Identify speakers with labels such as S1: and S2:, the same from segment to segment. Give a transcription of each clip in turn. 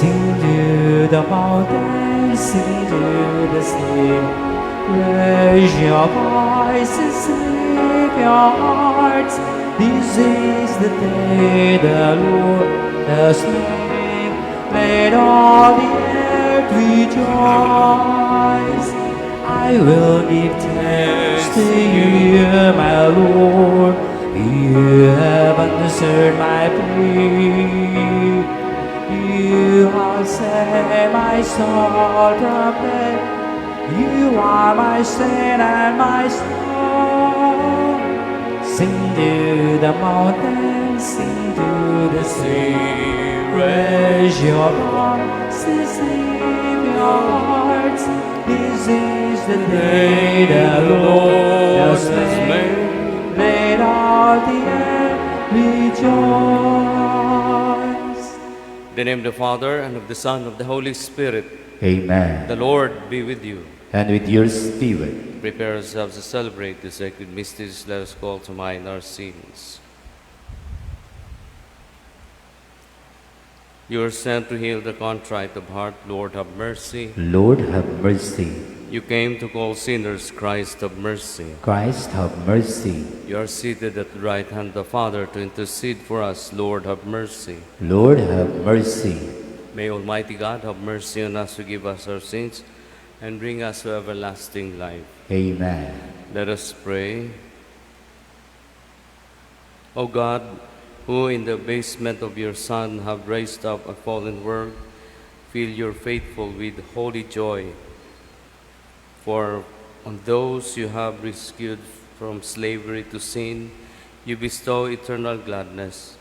S1: Sing to the mountains, sing to the sea. Raise your voices, lift your hearts. This is the day the Lord has made. Let all the earth rejoice. I will give thanks to you, my Lord. You have answered my plea. You have saved my soul from death. You are my strength and my song. Sing to the mountains, sing to the sea. Raise your voices, lift your hearts. This is the day the Lord has made. Let all the earth rejoice.
S2: In the name of the Father, and of the Son, and of the Holy Spirit.
S1: Amen.
S2: The Lord be with you.
S1: And with your spirit.
S2: Prepare ourselves to celebrate the sacred mysteries. Let us call to mind our sins. You are sent to heal the contrite of heart. Lord, have mercy.
S1: Lord, have mercy.
S2: You came to call sinners. Christ, have mercy.
S1: Christ, have mercy.
S2: You are seated at the right hand of the Father to intercede for us. Lord, have mercy.
S1: Lord, have mercy.
S2: May Almighty God have mercy on us, forgive us our sins, and bring us to everlasting life.
S1: Amen.
S2: Let us pray. O God, who in the basement of your Son have raised up a fallen world, fill your faithful with holy joy. For on those you have rescued from slavery to sin, you bestow eternal gladness.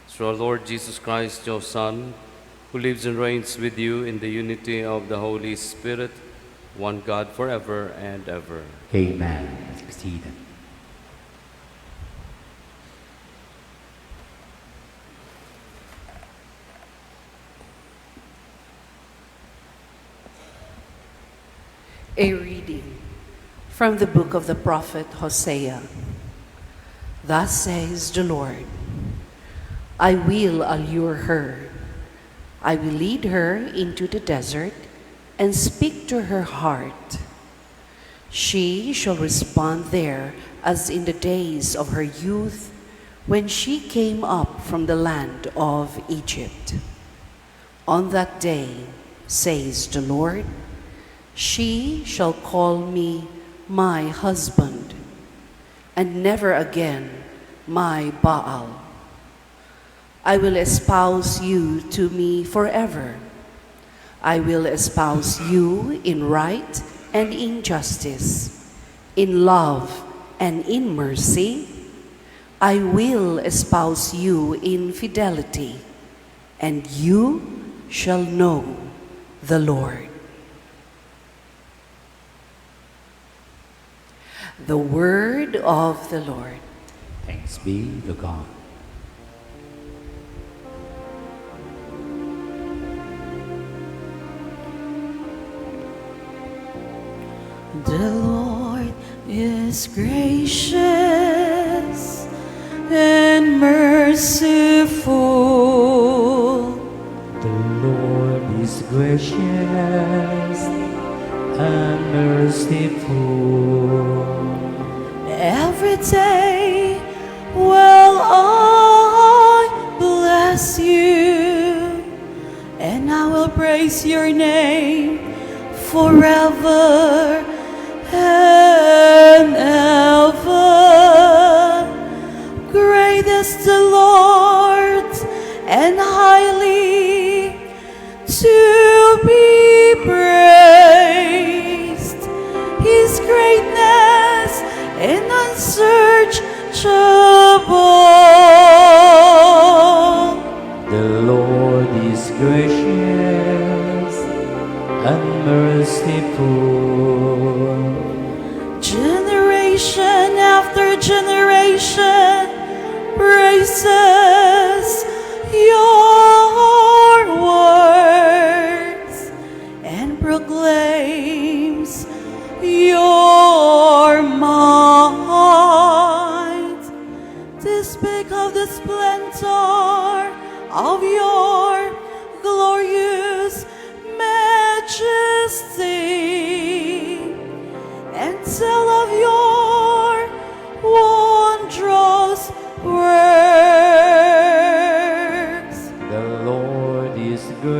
S2: Through our Lord Jesus Christ, your Son, who lives and reigns with you in the unity of the Holy Spirit, one God forever and ever.
S1: Amen. Let's be seated.
S3: A reading from the book of the prophet Hosea. Thus says the Lord, I will allure her. I will lead her into the desert and speak to her heart. She shall respond there as in the days of her youth, when she came up from the land of Egypt. On that day, says the Lord, she shall call me my husband, and never again my Baal. I will espouse you to me forever. I will espouse you in right and in justice, in love and in mercy. I will espouse you in fidelity, and you shall know the Lord. The word of the Lord.
S1: Thanks be to God.
S3: The Lord is gracious and merciful.
S1: The Lord is gracious and merciful.
S3: Every day will I bless you, and I will praise your name forever and ever. Great is the Lord and highly to be praised. His greatness and unsearchable.
S1: The Lord is gracious and merciful.
S3: Generation after generation praises your words and proclaims your might, to speak of the splendor of your glorious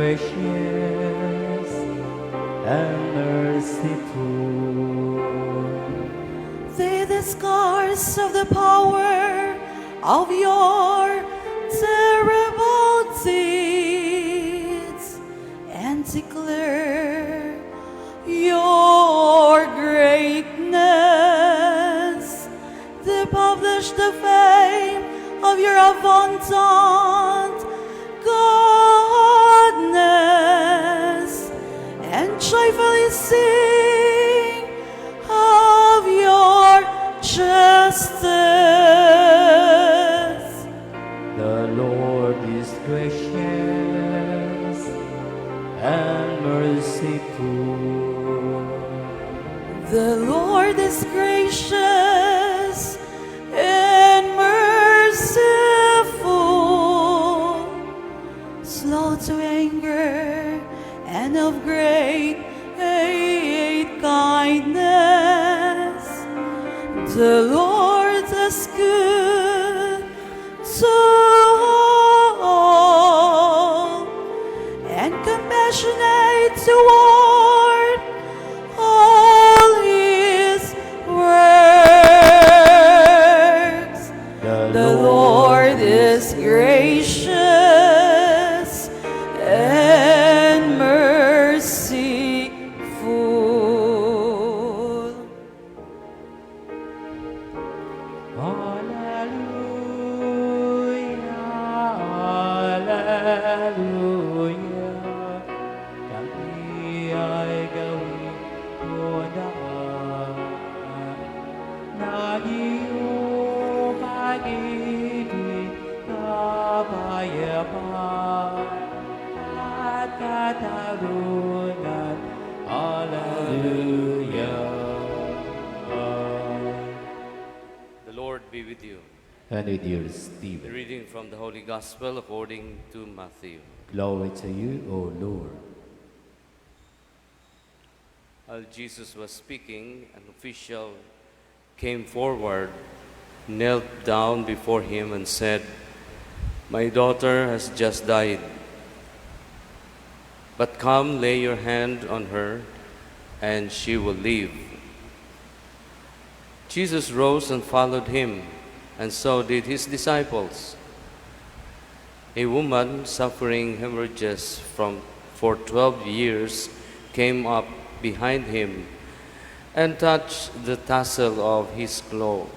S1: gracious and merciful.
S4: The discourse of the power of your terrible deeds and declare your greatness. They publish the fame of your abundant goodness and joyfully sing of your justice.
S1: The Lord is gracious and merciful.
S4: The Lord is gracious and merciful, slow to anger and of great kindness. The Lord is good to all and compassionate toward all his works. The Lord is gracious and merciful.
S1: Hallelujah, hallelujah. Kami ay gawin mo daan na iyong pag-ibig kapayapaan at katalunan. Hallelujah.
S2: The Lord be with you.
S1: And with your
S2: The
S1: Stephen.
S2: reading from the Holy Gospel according to Matthew.
S1: Glory to you, O Lord.
S2: While Jesus was speaking, an official came forward, knelt down before him, and said, "My daughter has just died. But come, lay your hand on her, and she will live." Jesus rose and followed him, and so did his disciples. A woman suffering hemorrhages for 12 years came up behind him and touched the tassel of his cloak.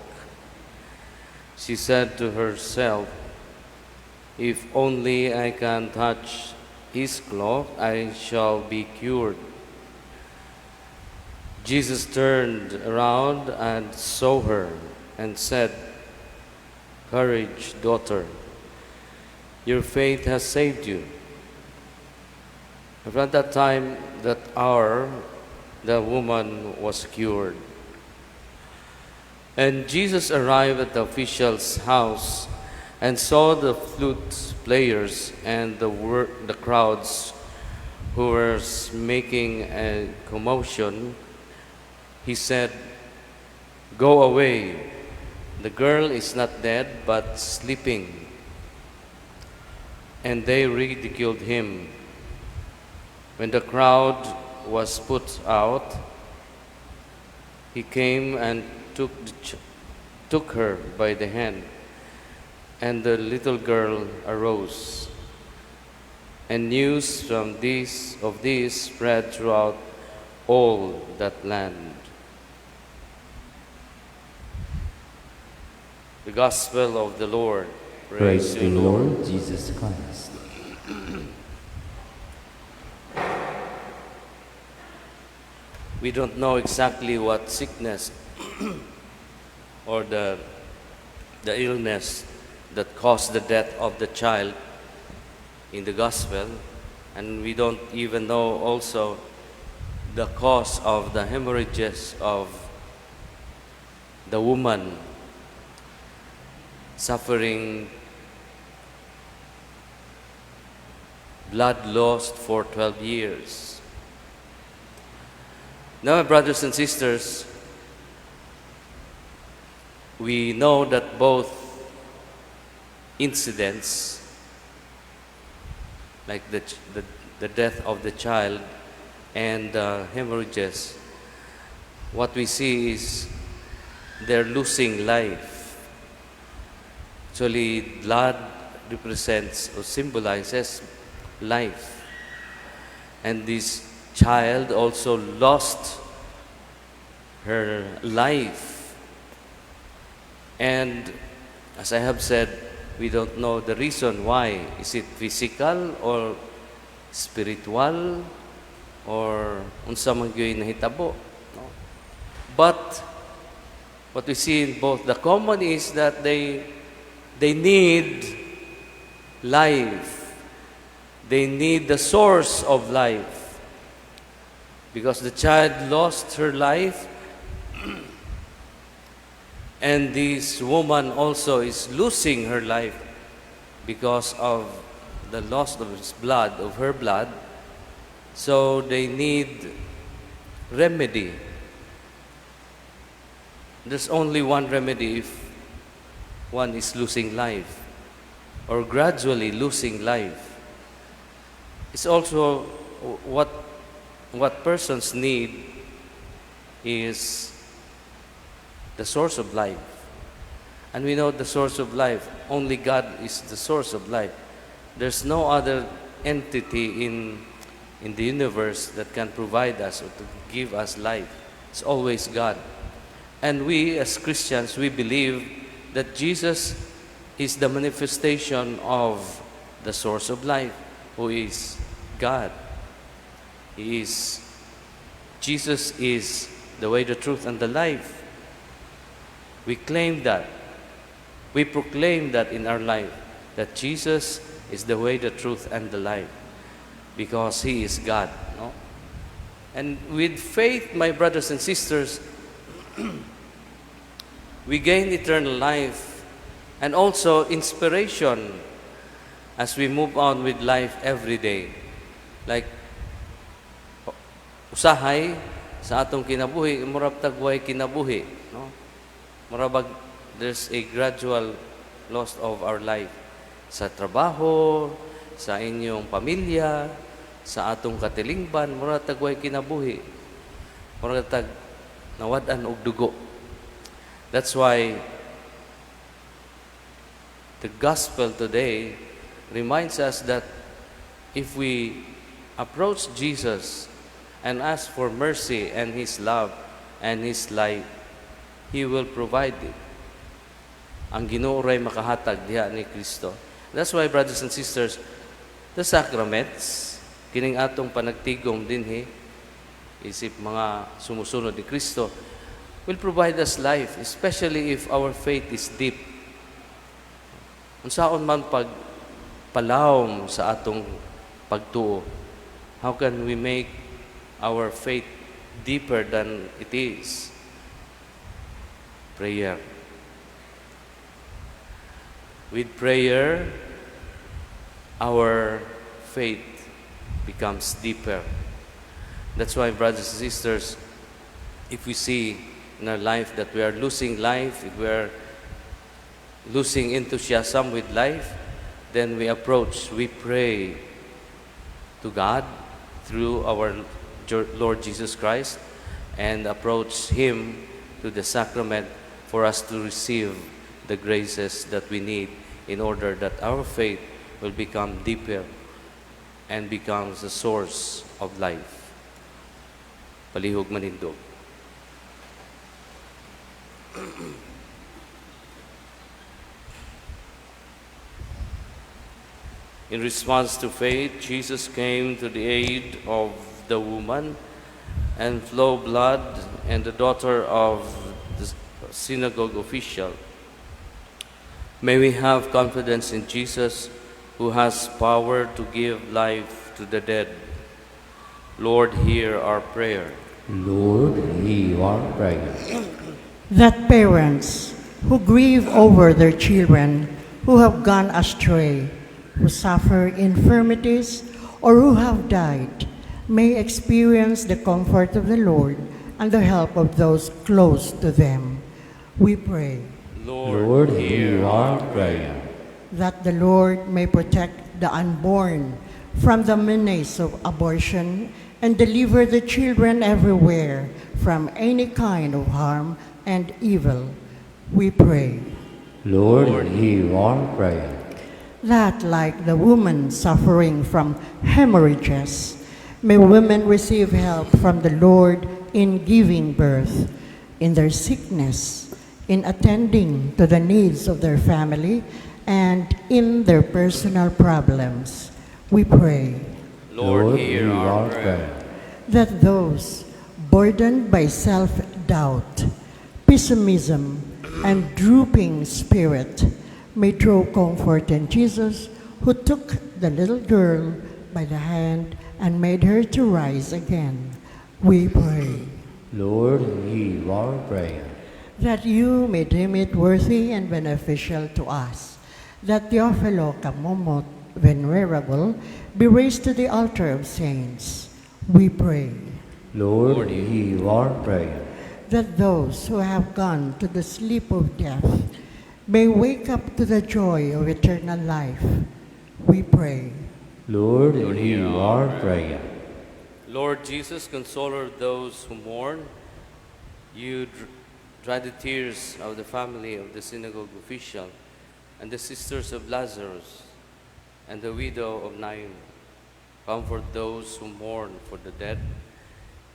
S2: She said to herself, "If only I can touch his cloak, I shall be cured." Jesus turned around and saw her and said, "Courage, daughter, your faith has saved you." And from that time, that hour, the woman was cured. And Jesus arrived at the official's house and saw the flute players and the crowds who were making a commotion. He said, "Go away. The girl is not dead, but sleeping." And they ridiculed him. When the crowd was put out, he came and took her by the hand, and the little girl arose. And news of this spread throughout all that land. The Gospel of the Lord.
S1: Praise
S2: to
S1: the
S2: you,
S1: Lord Jesus Christ.
S2: We don't know exactly what sickness or the illness that caused the death of the child in the Gospel, and we don't even know also the cause of the hemorrhages of the woman suffering blood loss for 12 years. Now, my brothers and sisters, we know that both incidents, like the death of the child and hemorrhages, what we see is they're losing life. Actually, blood represents or symbolizes life. And this child also lost her life. And as I have said, we don't know the reason why. Is it physical or spiritual or unsa man gyud nahitabo? No? But what we see in both, the common is that they need life. They need the source of life. Because the child lost her life, and this woman also is losing her life because of the loss of his blood, of her blood. So they need remedy. There's only one remedy if one is losing life or gradually losing life. It's also what persons need is the source of life. And we know the source of life. Only God is the source of life. There's no other entity in the universe that can provide us or to give us life. It's always God. And we as Christians, we believe that Jesus is the manifestation of the source of life, who is God. Jesus is the way, the truth, and the life. We claim that. We proclaim that in our life, that Jesus is the way, the truth, and the life, because He is God. No? And with faith, my brothers and sisters, we gain eternal life and also inspiration as we move on with life every day. Like, usahay sa atong kinabuhi, murag tagway kinabuhi. No? Murabag, there's a gradual loss of our life. Sa trabaho, sa inyong pamilya, sa atong katilingban, murag tagway kinabuhi. Murag tag nawadan og dugo. That's why the gospel today reminds us that if we approach Jesus and ask for mercy and His love and His life, He will provide it. Ang Ginoo ray makahatag diha ni Kristo. That's why, brothers and sisters, the sacraments, kining atong panagtigom dinhi, isip mga sumusunod ni Kristo, will provide us life, especially if our faith is deep. Unsaon man pagpalawom sa atong pagtuo, how can we make our faith deeper than it is? Prayer. With prayer, our faith becomes deeper. That's why, brothers and sisters, if we see in our life that we are losing life, if we are losing enthusiasm with life, then we approach, we pray to God through our Lord Jesus Christ and approach Him to the sacrament for us to receive the graces that we need in order that our faith will become deeper and becomes the source of life. Palihog manindog. In response to faith, Jesus came to the aid of the woman and flow blood and the daughter of the synagogue official. May we have confidence in Jesus, who has power to give life to the dead. Lord, hear our prayer.
S1: Lord, hear our prayer.
S5: That parents who grieve over their children who have gone astray, who suffer infirmities, or who have died, may experience the comfort of the Lord and the help of those close to them. We pray
S1: Lord, hear our prayer.
S5: that the Lord may protect the unborn from the menace of abortion, and deliver the children everywhere from any kind of harm and evil. We pray.
S1: Lord, hear our prayer.
S5: That, like the woman suffering from hemorrhages, may women receive help from the Lord in giving birth, in their sickness, in attending to the needs of their family, and in their personal problems. We pray.
S2: Lord, hear our prayer.
S5: That those burdened by self-doubt, pessimism, and drooping spirit may draw comfort in Jesus, who took the little girl by the hand and made her to rise again. We pray.
S1: Lord, hear our prayer.
S5: That you may deem it worthy and beneficial to us, that Teofilo Kamomot, Venerable, be raised to the altar of saints. We pray.
S1: Lord, hear our prayer.
S5: That those who have gone to the sleep of death may wake up to the joy of eternal life. We pray.
S1: Lord, hear our prayer.
S2: Lord Jesus, consoler of those who mourn, you dry the tears of the family of the synagogue official and the sisters of Lazarus and the widow of Nain. Comfort those who mourn for the dead,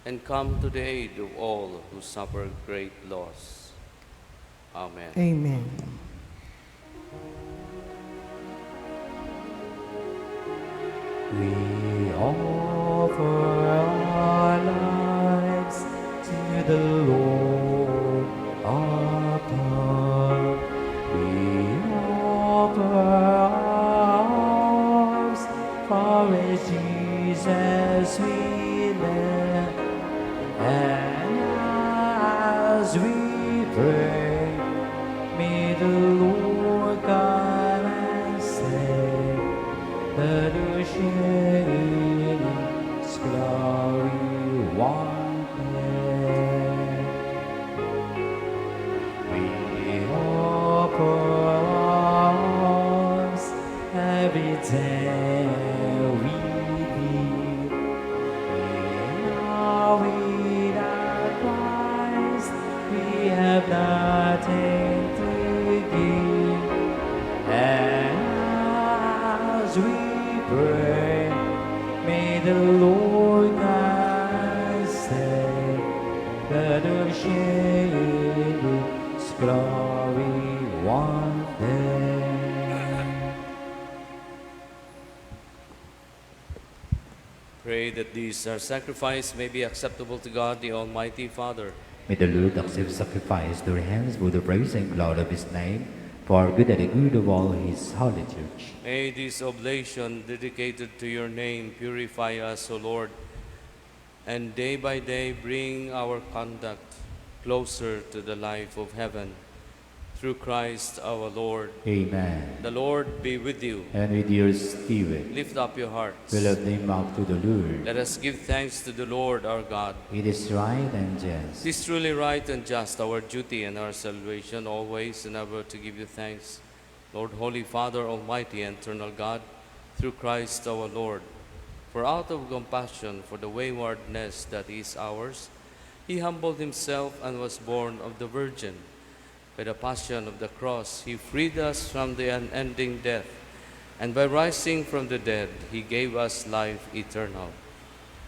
S2: and come to the aid of all who suffer great loss. Amen.
S5: Amen.
S1: We offer our lives to the Lord our God. We offer ours for Jesus we live, and as we pray, may the Lord God and save the shade His glory one day. We offer ours every day we live. We are without Christ, we have nothing to give. And as we pray, may the Lord God save the shade His glory one day.
S2: Pray that these our sacrifice may be acceptable to God, the Almighty Father.
S1: May the Lord accept sacrifice to our hands for the praise and glory of His name, for our good and the good of all His holy church.
S2: May this oblation dedicated to your name purify us, O Lord, and day by day bring our conduct closer to the life of heaven. Through Christ our Lord.
S1: Amen.
S2: The Lord be with you.
S1: And with your spirit,
S2: Lift up your hearts.
S1: we lift them up to the Lord.
S2: Let us give thanks to the Lord our God.
S1: It is right and just.
S2: It is truly right and just, our duty and our salvation, always and ever to give you thanks, Lord, Holy Father, Almighty and eternal God, through Christ our Lord. For out of compassion for the waywardness that is ours, He humbled Himself and was born of the Virgin. By the passion of the cross, He freed us from the unending death, and by rising from the dead, He gave us life eternal.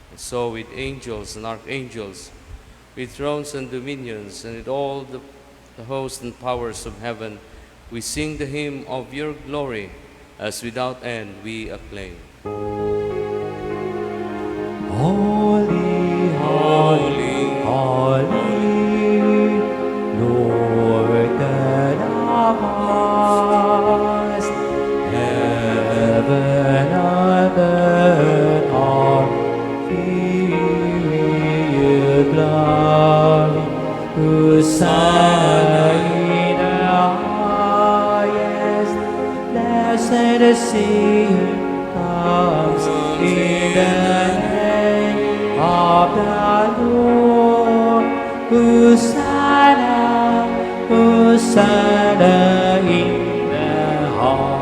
S2: And so with angels and archangels, with thrones and dominions, and with all the hosts and powers of heaven, we sing the hymn of your glory, as without end we acclaim.
S1: Holy, holy, holy, Lord God of hosts, heaven and earth are filled with glory. Hosanna in the highest, blessed Savior comes in the name of the Lord. Hosanna, Hosanna in the highest.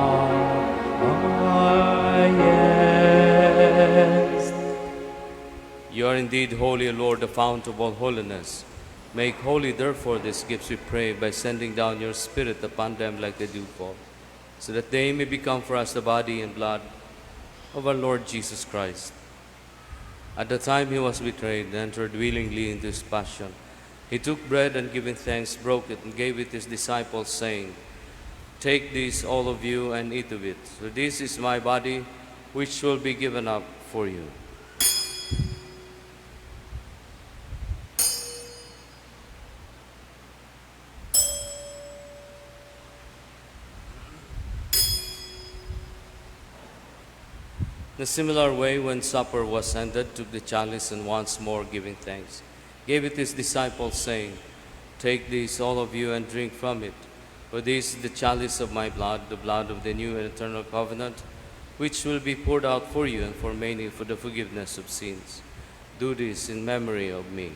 S2: indeed holy, O Lord, the fount of all holiness. Make holy, therefore, these gifts, we pray, by sending down your Spirit upon them like the dewfall, so that they may become for us the body and blood of our Lord Jesus Christ. At the time he was betrayed and entered willingly into his passion, he took bread and giving thanks, broke it and gave it to his disciples, saying, Take this, all of you, and eat of it. So this is my body, which will be given up for you. In a similar way, when supper was ended, took the chalice and once more giving thanks, gave it to his disciples, saying, Take this, all of you, and drink from it. For this is the chalice of my blood, the blood of the new and eternal covenant, which will be poured out for you and for many for the forgiveness of sins. Do this in memory of me.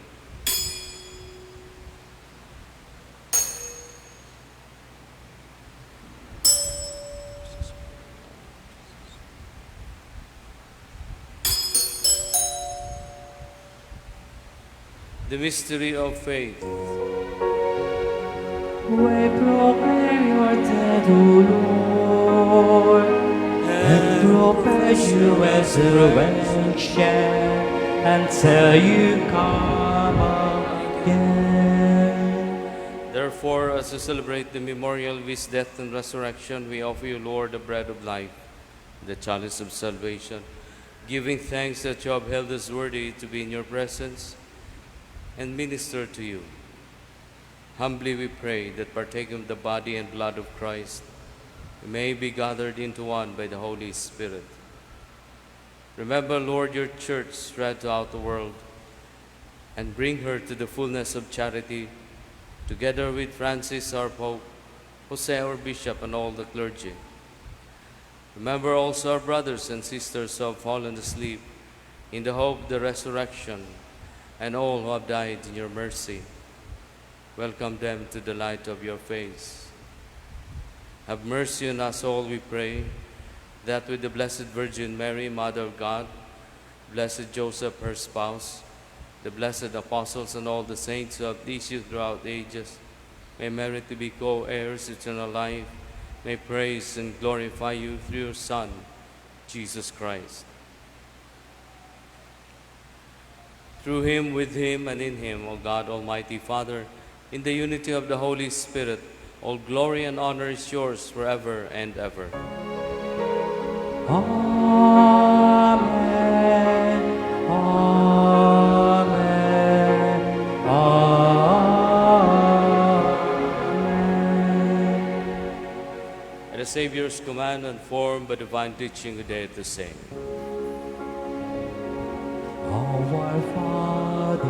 S2: The mystery of faith.
S1: We proclaim your death, O Lord, and profess your resurrection until you come again.
S2: Therefore, as we celebrate the memorial of his death and resurrection, we offer you, Lord, the bread of life, the chalice of salvation, giving thanks that you have held us worthy to be in your presence and minister to you. Humbly we pray that partaking of the body and blood of Christ, we may be gathered into one by the Holy Spirit. Remember, Lord, your church spread throughout the world, and bring her to the fullness of charity, together with Francis, our Pope, Jose, our Bishop, and all the clergy. Remember also our brothers and sisters who have fallen asleep in the hope of the resurrection, and all who have died in your mercy. Welcome them to the light of your face. Have mercy on us all, we pray, that with the Blessed Virgin Mary, Mother of God, Blessed Joseph, her spouse, the blessed apostles, and all the saints who have pleased you throughout the ages, may merit to be co-heirs of eternal life, may praise and glorify you through your Son, Jesus Christ. Through him, with him, and in him, O God, Almighty Father, in the unity of the Holy Spirit, all glory and honor is yours forever and ever.
S1: Amen. Amen. Amen.
S2: At the Savior's command and formed by divine teaching, we dare to say,
S1: Our Father,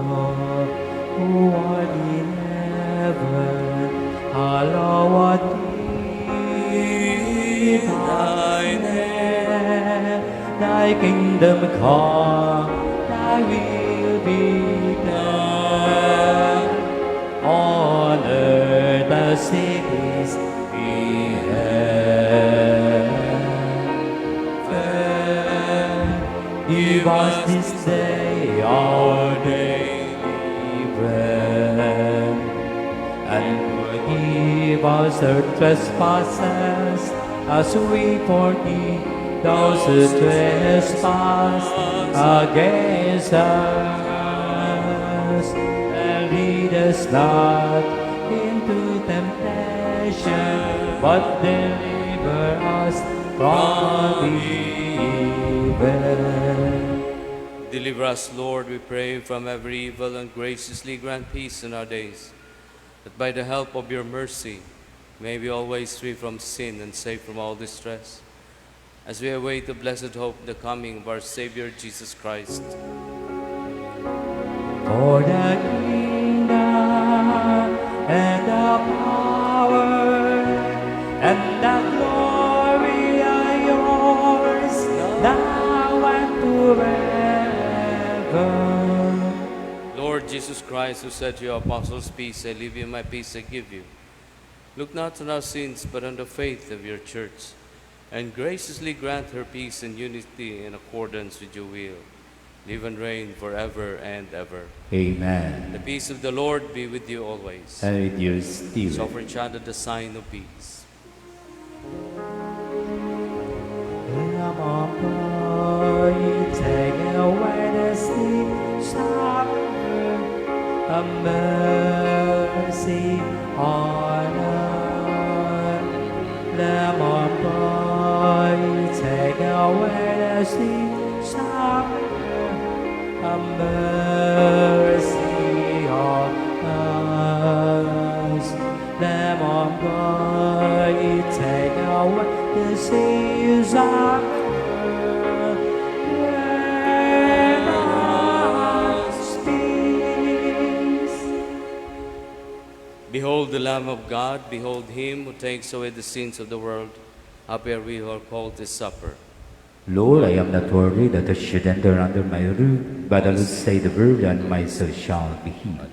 S1: who art in heaven, hallowed be thy name. Thy kingdom come, thy will be done, on earth as it is in heaven. Give us this day our daily bread, and forgive us our trespasses, as we forgive those who trespass against us. And lead us not into temptation, but deliver us from evil.
S2: Deliver us, Lord, we pray, from every evil, and graciously grant peace in our days, that by the help of your mercy may be always free from sin and safe from all distress, as we await the blessed hope, the coming of our Savior Jesus Christ.
S1: For the kingdom and the power and the glory are yours, now and forever.
S2: Lord Jesus Christ, who said to your apostles, Peace I leave you, my peace I give you, look not on our sins, but on the faith of your church, and graciously grant her peace and unity in accordance with your will. live and reign forever and ever.
S1: Amen.
S2: The peace of the Lord be with you always.
S1: And with your
S2: So offer
S1: spirit.
S2: each other the sign of peace.
S1: Lamb of God, you take away the sins of the world. Have mercy on us. Lamb of God, you take away the sins of the world. Have mercy on us. Lamb of God, you take away the sins of the world. Grant us peace.
S2: Behold the Lamb of God, behold him who takes away the sins of the world. Happy are we who are called to supper.
S1: Lord, I am not worthy that you should enter under my roof, but I will say the word, and my soul shall be healed.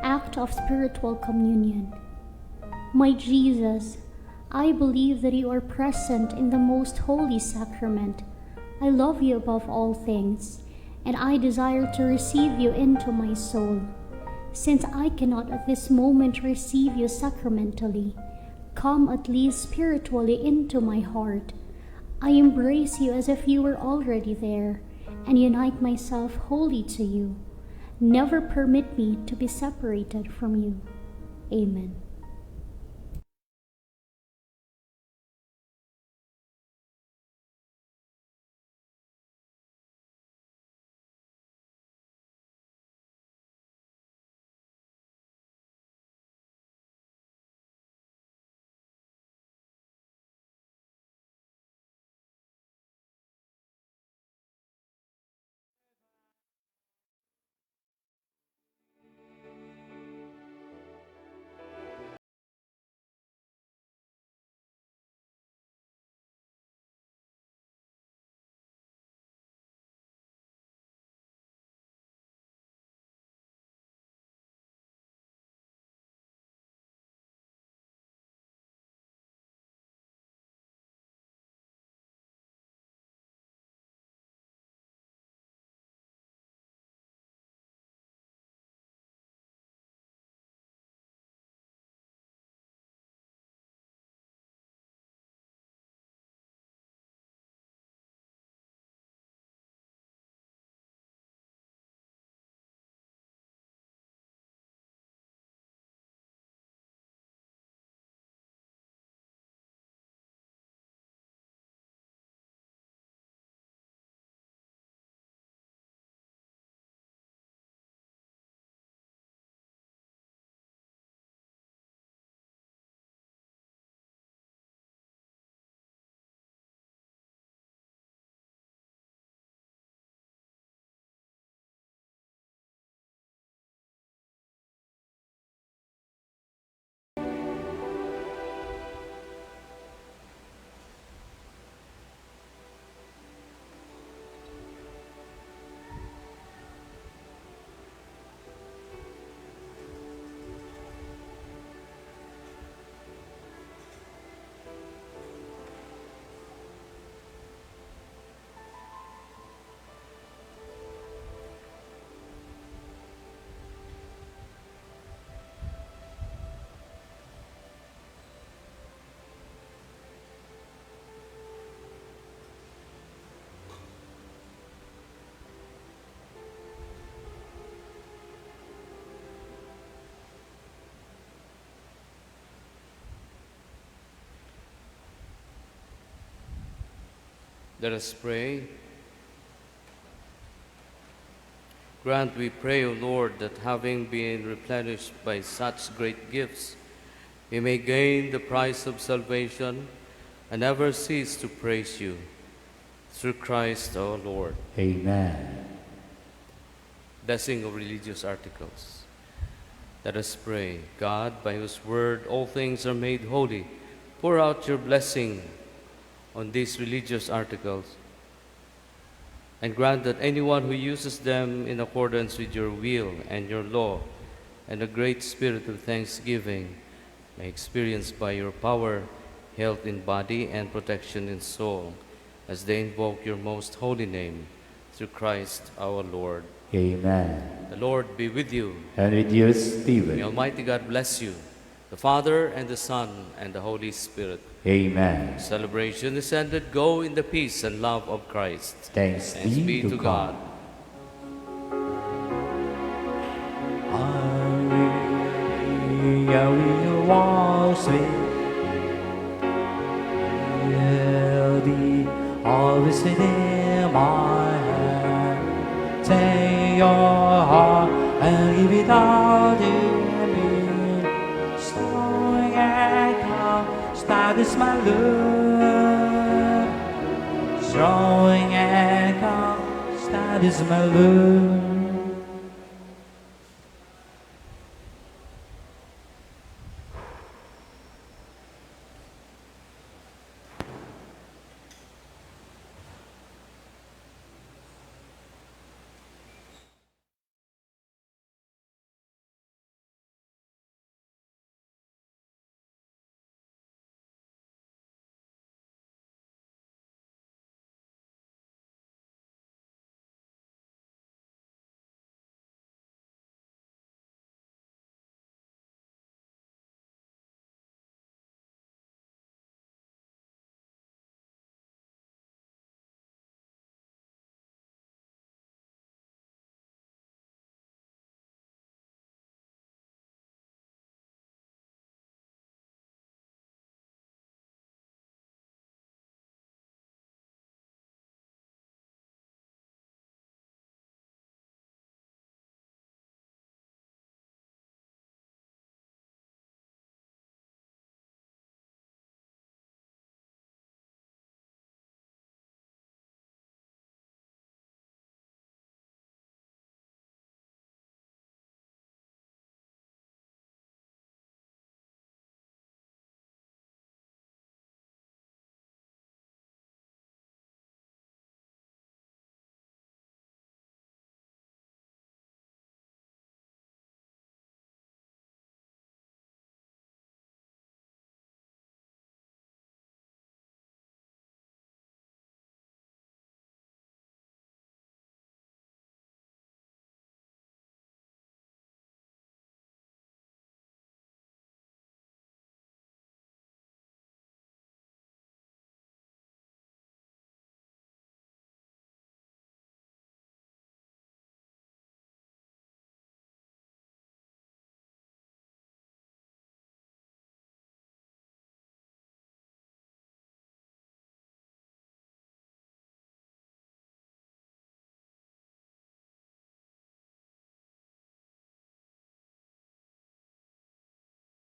S6: Act of spiritual communion. My Jesus, I believe that you are present in the most holy sacrament. I love you above all things, and I desire to receive you into my soul. Since I cannot at this moment receive you sacramentally, come at least spiritually into my heart. I embrace you as if you were already there, and unite myself wholly to you. Never permit me to be separated from you. Amen.
S2: Let us pray. Grant, we pray, O Lord, that having been replenished by such great gifts, we may gain the prize of salvation and never cease to praise you. Through Christ our Lord.
S1: Amen.
S2: Blessing of religious articles. Let us pray. God, by whose word all things are made holy, pour out your blessing on these religious articles, and grant that anyone who uses them in accordance with your will and your law and a great spirit of thanksgiving may experience by your power health in body and protection in soul, as they invoke your most holy name, through Christ our Lord.
S1: Amen.
S2: The Lord be with you.
S1: And with your spirit.
S2: May Almighty God bless you, the Father and the Son and the Holy Spirit.
S1: Amen.
S2: Celebration is ended. Go in the peace and love of Christ.
S1: Thanks be to God. I will walk with will be always within my hand. Take your heart and give it all to me. Strong and calm, that is my love. Strong and calm, that is my love.